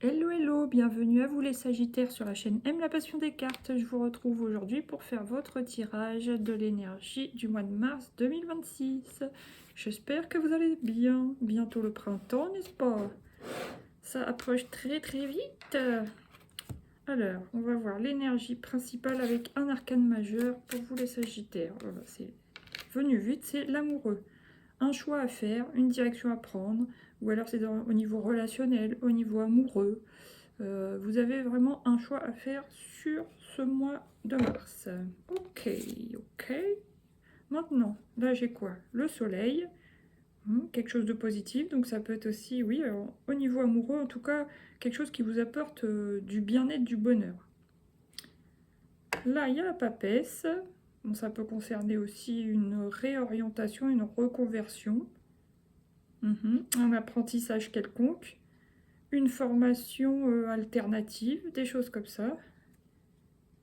Hello hello, bienvenue à vous les Sagittaires sur la chaîne Aime la passion des cartes. Je vous retrouve aujourd'hui pour faire votre tirage de l'énergie du mois de mars 2026. J'espère que vous allez bien. Bientôt le printemps, n'est-ce pas? Ça approche très très vite. Alors, on va voir l'énergie principale avec un arcane majeur pour vous les Sagittaires. Voilà, c'est venu vite, c'est l'amoureux. Un choix à faire, une direction à prendre, ou alors c'est au niveau relationnel, au niveau amoureux. Vous avez vraiment un choix à faire sur ce mois de mars. Ok, ok. Maintenant, là j'ai quoi? Le soleil, quelque chose de positif. Donc ça peut être aussi, oui, alors, au niveau amoureux, en tout cas, quelque chose qui vous apporte du bien-être, du bonheur. Là, il y a la papesse. Bon, ça peut concerner aussi une réorientation, une reconversion. Un apprentissage quelconque. Une formation alternative, des choses comme ça.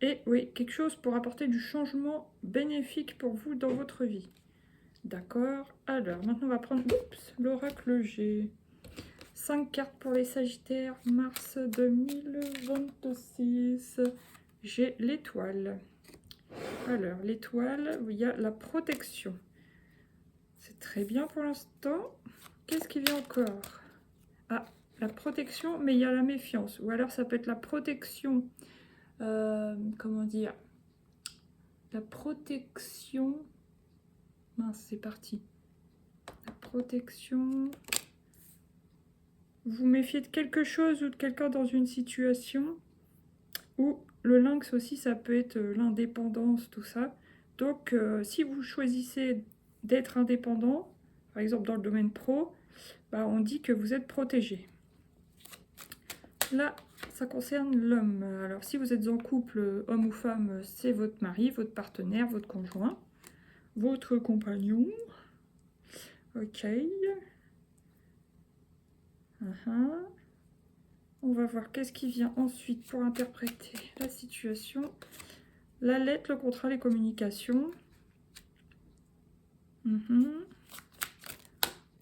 Et oui, quelque chose pour apporter du changement bénéfique pour vous dans votre vie. D'accord. Alors, maintenant, on va prendre l'oracle G. 5 cartes pour les Sagittaires, mars 2026. J'ai l'étoile. Alors, l'étoile, il y a la protection. C'est très bien pour l'instant. Qu'est-ce qui vient encore? Ah, la protection, mais il y a la méfiance. Ou alors, ça peut être la protection... comment dire? La protection... Mince, c'est parti. La protection... Vous méfiez de quelque chose ou de quelqu'un dans une situation. Ou le lynx aussi, ça peut être l'indépendance, tout ça. Donc, si vous choisissez d'être indépendant, par exemple dans le domaine pro, bah, on dit que vous êtes protégé. Là, ça concerne l'homme. Alors, si vous êtes en couple, homme ou femme, c'est votre mari, votre partenaire, votre conjoint, votre compagnon. Ok. On va voir qu'est-ce qui vient ensuite pour interpréter la situation. La lettre, le contrat, les communications.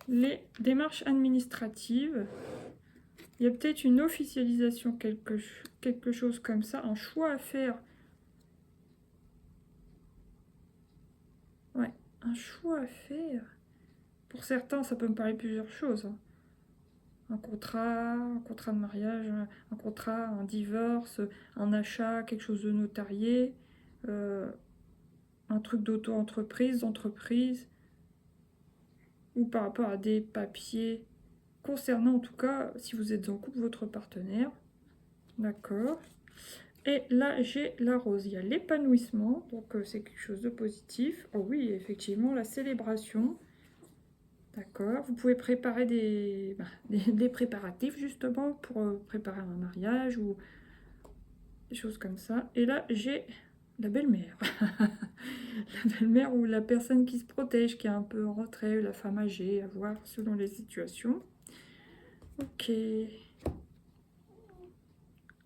Les démarches administratives. Il y a peut-être une officialisation, quelque chose comme ça, un choix à faire. Ouais, un choix à faire. Pour certains, ça peut me parler plusieurs choses. Un contrat de mariage, un contrat, un divorce, un achat, quelque chose de notarié, un truc d'auto-entreprise, d'entreprise, ou par rapport à des papiers concernant en tout cas, si vous êtes en couple, votre partenaire. D'accord. Et là, j'ai la rose. Il y a l'épanouissement, donc c'est quelque chose de positif. Oh oui, effectivement, la célébration. D'accord. Vous pouvez préparer des préparatifs, justement, pour préparer un mariage ou des choses comme ça. Et là, j'ai la belle-mère. La belle-mère ou la personne qui se protège, qui est un peu en retrait, la femme âgée, à voir selon les situations. Ok. Il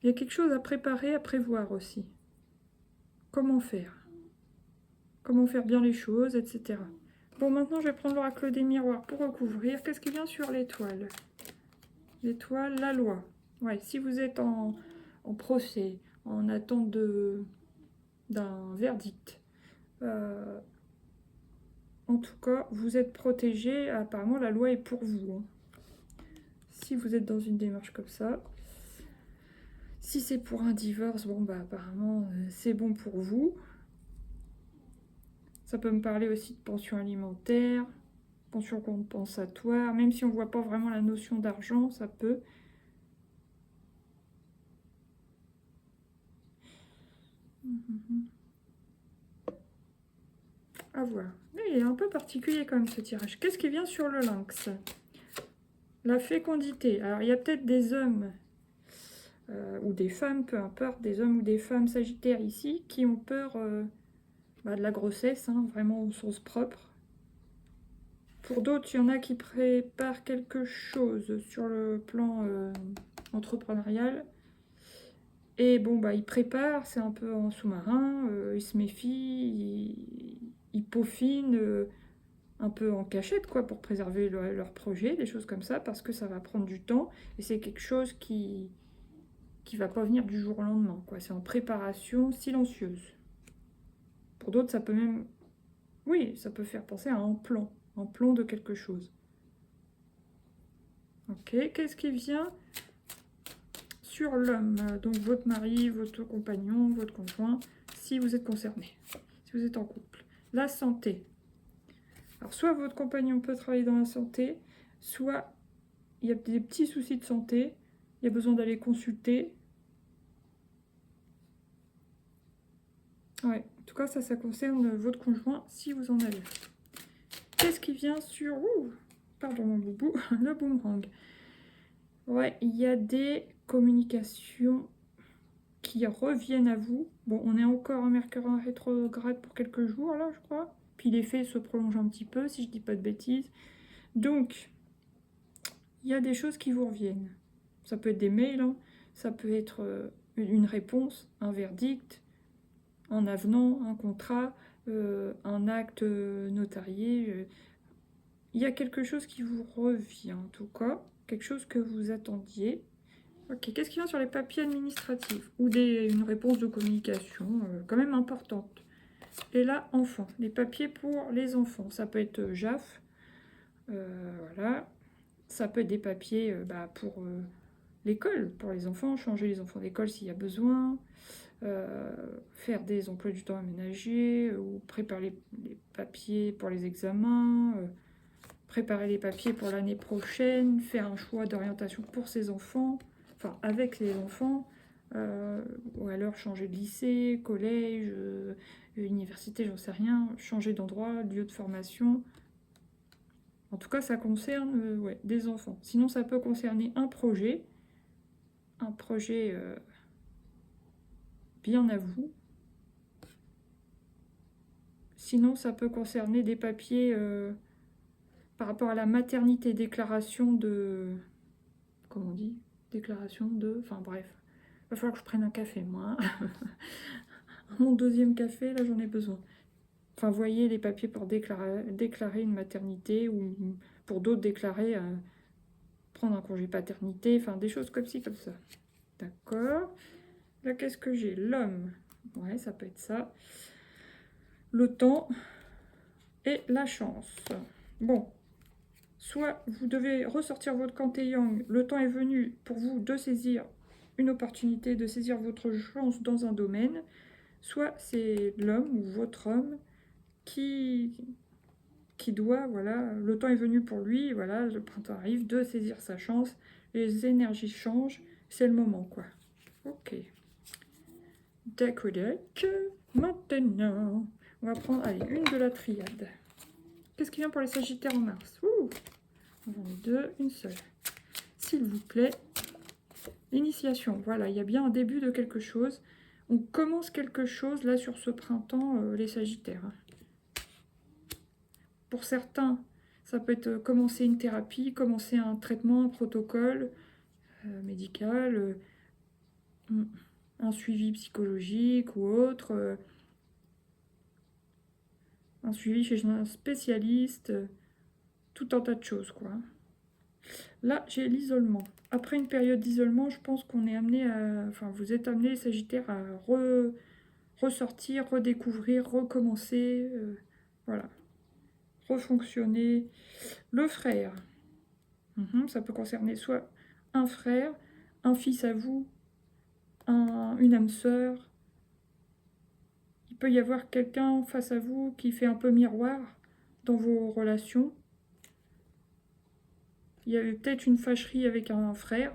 y a quelque chose à préparer, à prévoir aussi. Comment faire? Comment faire bien les choses, etc. Bon, maintenant, je vais prendre l'oracle des miroirs pour recouvrir. Qu'est-ce qui vient sur l'étoile? L'étoile, la loi. Ouais, si vous êtes en procès, en attente d'un verdict, en tout cas, vous êtes protégé. Apparemment, la loi est pour vous. Si vous êtes dans une démarche comme ça. Si c'est pour un divorce, bon, bah, apparemment, c'est bon pour vous. Ça peut me parler aussi de pension alimentaire, pension compensatoire, même si on ne voit pas vraiment la notion d'argent, ça peut. À voir. Il est un peu particulier quand même ce tirage. Qu'est-ce qui vient sur le lynx? La fécondité. Alors il y a peut-être des hommes ou des femmes, peu importe, des hommes ou des femmes sagittaires ici, qui ont peur de la grossesse, vraiment au sens propre. Pour d'autres, il y en a qui préparent quelque chose sur le plan entrepreneurial. Et bon, bah, ils préparent, c'est un peu en sous-marin, ils se méfient, ils peaufinent un peu en cachette, quoi, pour préserver leur projet, des choses comme ça, parce que ça va prendre du temps. Et c'est quelque chose qui qui va pas venir du jour au lendemain, quoi. C'est en préparation silencieuse. Pour d'autres, ça peut même... Oui, ça peut faire penser à un plan de quelque chose. Ok, qu'est-ce qui vient sur l'homme? Donc votre mari, votre compagnon, votre conjoint, si vous êtes concerné, si vous êtes en couple. La santé. Alors soit votre compagnon peut travailler dans la santé, soit il y a des petits soucis de santé, il y a besoin d'aller consulter. Ouais, en tout cas ça concerne votre conjoint si vous en avez. Qu'est-ce qui vient sur... pardon mon boubou, le boomerang. Ouais, il y a des communications qui reviennent à vous. Bon, on est encore en Mercure en rétrograde pour quelques jours, là, je crois. Puis l'effet se prolonge un petit peu, si je dis pas de bêtises. Donc, il y a des choses qui vous reviennent. Ça peut être des mails, hein. Ça peut être une réponse, un verdict, un avenant, un contrat, un acte notarié. Il y a quelque chose qui vous revient, en tout cas. Quelque chose que vous attendiez. Ok, qu'est-ce qui vient sur les papiers administratifs? Ou une réponse de communication quand même importante. Et là, enfants. Les papiers pour les enfants. Ça peut être JAF. Voilà. Ça peut être des papiers pour l'école, pour les enfants. Changer les enfants d'école s'il y a besoin. Faire des emplois du temps aménagés. Ou préparer les papiers pour les examens. Préparer les papiers pour l'année prochaine. Faire un choix d'orientation pour ses enfants. Enfin, avec les enfants, ou alors changer de lycée, collège, université, j'en sais rien, changer d'endroit, lieu de formation. En tout cas, ça concerne ouais, des enfants. Sinon, ça peut concerner un projet bien à vous. Sinon, ça peut concerner des papiers par rapport à la maternité, déclaration de... Comment on dit? Déclaration de... Enfin bref, il va falloir que je prenne un café, moi. Mon deuxième café, là, j'en ai besoin. Enfin, voyez les papiers pour déclarer une maternité ou pour d'autres déclarer prendre un congé paternité. Enfin, des choses comme ci, comme ça. D'accord. Là, qu'est-ce que j'ai? L'homme. Ouais, ça peut être ça. Le temps et la chance. Bon. Soit vous devez ressortir votre Kante Yang. Le temps est venu pour vous de saisir une opportunité, de saisir votre chance dans un domaine. Soit c'est l'homme ou votre homme qui doit, voilà, le temps est venu pour lui, voilà, le printemps arrive, de saisir sa chance, les énergies changent, c'est le moment, quoi. Ok. D'accord. Maintenant, on va prendre, allez, une de la triade. Qu'est-ce qui vient pour les Sagittaires en mars? J'en ai deux, une seule. S'il vous plaît, initiation, voilà, il y a bien un début de quelque chose. On commence quelque chose, là, sur ce printemps, les Sagittaires. Pour certains, ça peut être commencer une thérapie, commencer un traitement, un protocole médical, un suivi psychologique ou autre, un suivi chez un spécialiste, tout un tas de choses, quoi. Là, j'ai l'isolement. Après une période d'isolement, je pense qu'on est amené à... Enfin, vous êtes amené, les Sagittaires, à ressortir, redécouvrir, recommencer, voilà. Refonctionner. Le frère. Ça peut concerner soit un frère, un fils à vous, une âme sœur. Il peut y avoir quelqu'un face à vous qui fait un peu miroir dans vos relations. Il y a peut-être une fâcherie avec un frère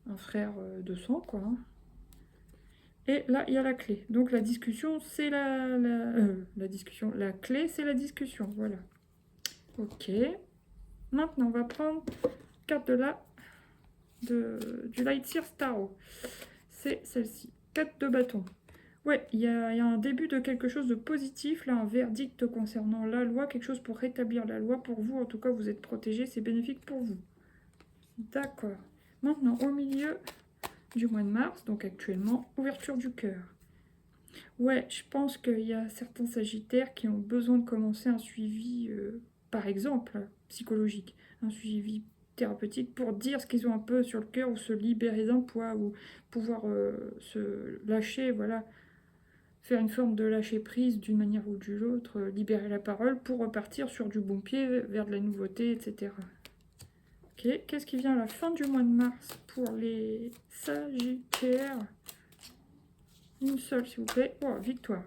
de sang, quoi. Et là, il y a la clé. Donc la discussion, c'est la discussion. La clé, c'est la discussion, voilà. Ok. Maintenant, on va prendre carte du Light Seer Tarot. C'est celle-ci. 4 de bâton. Ouais, il y a un début de quelque chose de positif, là, un verdict concernant la loi, quelque chose pour rétablir la loi pour vous. En tout cas, vous êtes protégé, c'est bénéfique pour vous. D'accord. Maintenant, au milieu du mois de mars, donc actuellement, ouverture du cœur. Ouais, je pense qu'il y a certains Sagittaires qui ont besoin de commencer un suivi, par exemple, psychologique, un suivi thérapeutiques pour dire ce qu'ils ont un peu sur le cœur ou se libérer d'un poids ou pouvoir se lâcher, voilà, faire une forme de lâcher prise d'une manière ou d'une autre, libérer la parole pour repartir sur du bon pied vers de la nouveauté, etc. Ok, qu'est-ce qui vient à la fin du mois de mars pour les Sagittaires? Une seule, s'il vous plaît. Oh, victoire.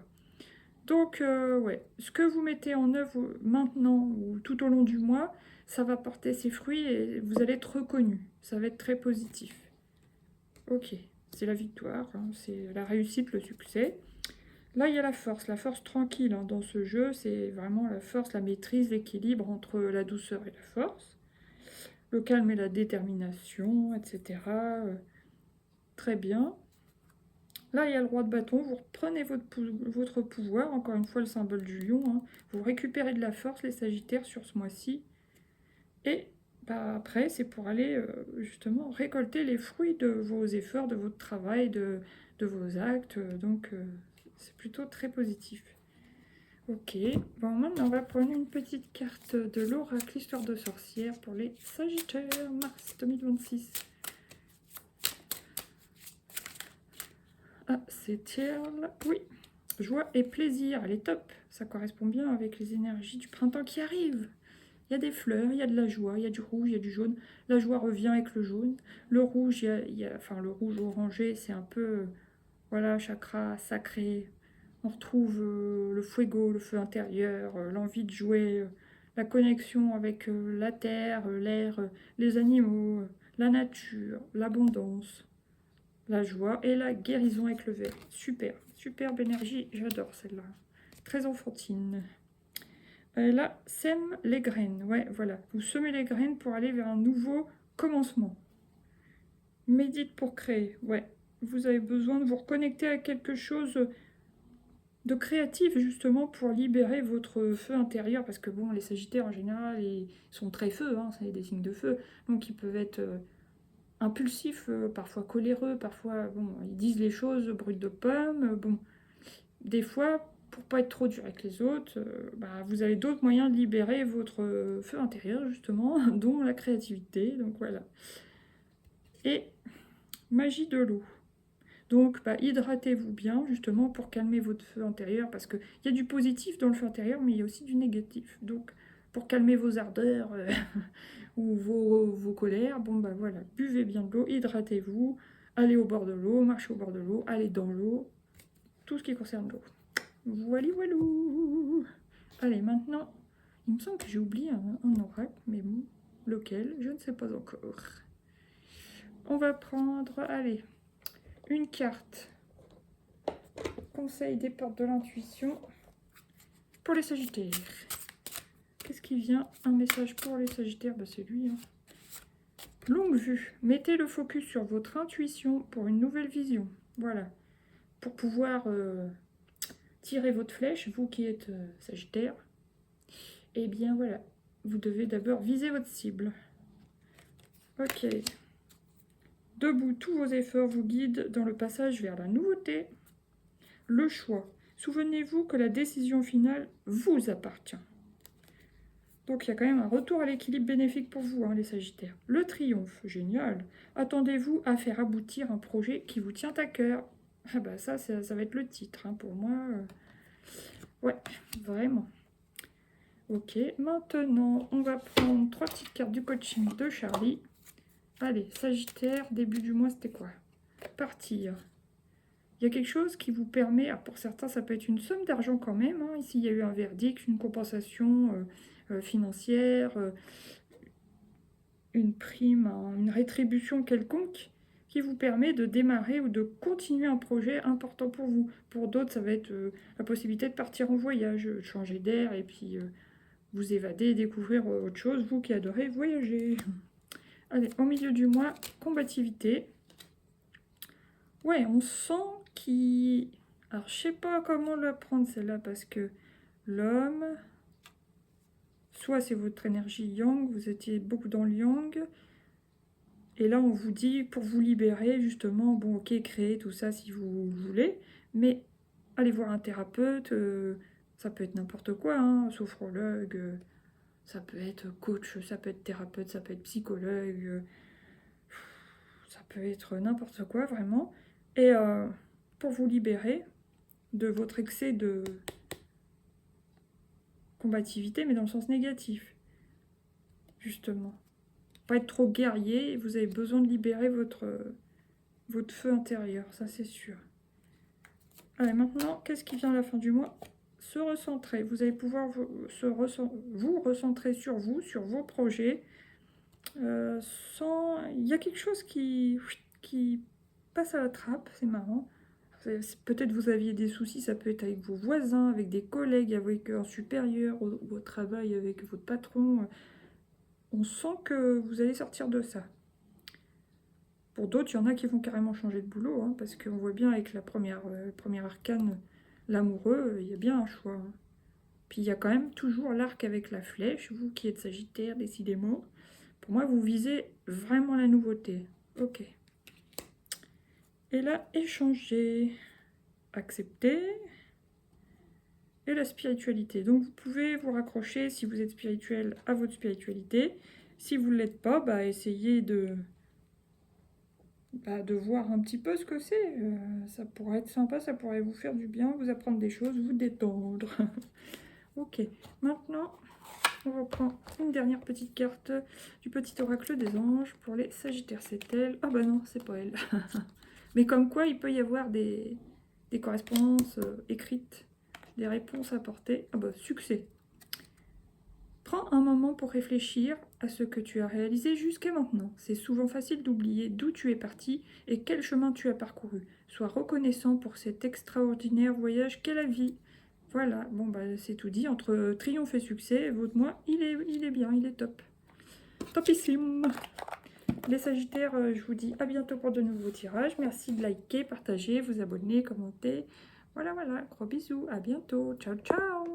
Donc, ouais, ce que vous mettez en œuvre maintenant ou tout au long du mois, ça va porter ses fruits et vous allez être reconnu. Ça va être très positif. Ok, c'est la victoire, hein, c'est la réussite, le succès. Là, il y a la force tranquille hein, dans ce jeu, c'est vraiment la force, la maîtrise, l'équilibre entre la douceur et la force. Le calme et la détermination, etc. Très bien. Là, il y a le roi de bâton, vous reprenez votre pouvoir, encore une fois le symbole du lion, hein. Vous récupérez de la force, les Sagittaires, sur ce mois-ci. Et bah, après, c'est pour aller justement récolter les fruits de vos efforts, de votre travail, de vos actes. Donc, c'est plutôt très positif. Ok, bon, maintenant on va prendre une petite carte de l'oracle Histoire de sorcière pour les Sagittaires, mars 2026. Ah, c'est Tierle. Oui, joie et plaisir, elle est top. Ça correspond bien avec les énergies du printemps qui arrivent. Il y a des fleurs, il y a de la joie, il y a du rouge, il y a du jaune. La joie revient avec le jaune. Le rouge, enfin le rouge orangé, c'est un peu, voilà, chakra sacré. On retrouve le fuego, le feu intérieur, l'envie de jouer, la connexion avec la terre, l'air, les animaux, la nature, l'abondance, la joie et la guérison avec le vert. Super, superbe énergie, j'adore celle-là. Très enfantine. Là, sème les graines. Ouais, voilà. Vous semez les graines pour aller vers un nouveau commencement. Médite pour créer. Ouais. Vous avez besoin de vous reconnecter à quelque chose de créatif, justement, pour libérer votre feu intérieur. Parce que, bon, les Sagittaires, en général, ils sont très feu. Hein, c'est des signes de feu. Donc, ils peuvent être impulsifs, parfois coléreux, parfois, bon, ils disent les choses brutes de pomme. Bon, des fois, pour pas être trop dur avec les autres, bah, vous avez d'autres moyens de libérer votre feu intérieur, justement, dont la créativité. Donc voilà. Et magie de l'eau. Donc, bah, hydratez-vous bien, justement, pour calmer votre feu intérieur, parce qu'il y a du positif dans le feu intérieur, mais il y a aussi du négatif. Donc, pour calmer vos ardeurs ou vos colères, bon, bah voilà, buvez bien de l'eau, hydratez-vous, allez au bord de l'eau, marchez au bord de l'eau, allez dans l'eau, tout ce qui concerne l'eau. Voilà, voilou. Allez, maintenant, il me semble que j'ai oublié un oracle, mais bon, lequel, je ne sais pas encore. On va prendre, allez, une carte. Conseil des portes de l'intuition pour les Sagittaires. Qu'est-ce qui vient? Un message pour les Sagittaires, bah c'est lui. Hein. Longue vue. Mettez le focus sur votre intuition pour une nouvelle vision. Voilà. Pour pouvoir tirer votre flèche, vous qui êtes Sagittaire, eh bien voilà, vous devez d'abord viser votre cible. Ok. Debout, tous vos efforts vous guident dans le passage vers la nouveauté. Le choix. Souvenez-vous que la décision finale vous appartient. Donc il y a quand même un retour à l'équilibre bénéfique pour vous, hein, les Sagittaires. Le triomphe, génial. Attendez-vous à faire aboutir un projet qui vous tient à cœur. Ah bah ça va être le titre, hein, pour moi. Ouais, vraiment. Ok, maintenant, on va prendre 3 petites cartes du coaching de Charlie. Allez, Sagittaire, début du mois, c'était quoi? Partir. Il y a quelque chose qui vous permet, alors pour certains, ça peut être une somme d'argent quand même. Hein. Ici, il y a eu un verdict, une compensation financière, une prime, une rétribution quelconque qui vous permet de démarrer ou de continuer un projet important pour vous. Pour d'autres, ça va être la possibilité de partir en voyage, de changer d'air et puis vous évader, découvrir autre chose, vous qui adorez voyager. Allez, au milieu du mois, combativité. Ouais, on sent qu'il... Alors, je sais pas comment la prendre celle-là, parce que l'homme... Soit c'est votre énergie yang, vous étiez beaucoup dans le yang. Et là, on vous dit, pour vous libérer, justement, bon, ok, créez tout ça si vous voulez, mais allez voir un thérapeute, ça peut être n'importe quoi, hein, sophrologue, Ça peut être coach, ça peut être thérapeute, ça peut être psychologue, ça peut être n'importe quoi vraiment. Et pour vous libérer de votre excès de combativité, mais dans le sens négatif, justement. Pas être trop guerrier, vous avez besoin de libérer votre feu intérieur, ça c'est sûr. Allez, maintenant, qu'est-ce qui vient à la fin du mois? Se recentrer. Vous allez pouvoir vous recentrer sur vous, sur vos projets. Il y a quelque chose qui passe à la trappe, c'est marrant. Peut-être vous aviez des soucis, ça peut être avec vos voisins, avec des collègues, avec un supérieur, au travail, avec votre patron. On sent que vous allez sortir de ça. Pour d'autres, il y en a qui vont carrément changer de boulot, hein, parce qu'on voit bien avec la première arcane, l'amoureux, il y a bien un choix. Hein. Puis il y a quand même toujours l'arc avec la flèche, vous qui êtes Sagittaire, décidément. Pour moi, vous visez vraiment la nouveauté. Ok. Et là, échanger, accepter, et la spiritualité. Donc vous pouvez vous raccrocher, si vous êtes spirituel, à votre spiritualité. Si vous ne l'êtes pas, bah, essayez de voir un petit peu ce que c'est. Ça pourrait être sympa, ça pourrait vous faire du bien, vous apprendre des choses, vous détendre. Ok, maintenant, on reprend une dernière petite carte du petit oracle des anges pour les Sagittaires. C'est elle. Ah bah non, c'est pas elle. Mais comme quoi, il peut y avoir des correspondances écrites, des réponses apportées. Ah bah, succès. Prends un moment pour réfléchir à ce que tu as réalisé jusqu'à maintenant. C'est souvent facile d'oublier d'où tu es parti et quel chemin tu as parcouru. Sois reconnaissant pour cet extraordinaire voyage qu'est la vie. Voilà, bon bah c'est tout dit. Entre triomphe et succès, votre mois, il est bien, il est top. Topissime. Les Sagittaires, je vous dis à bientôt pour de nouveaux tirages. Merci de liker, partager, vous abonner, commenter. Voilà, gros bisous, à bientôt. Ciao, ciao.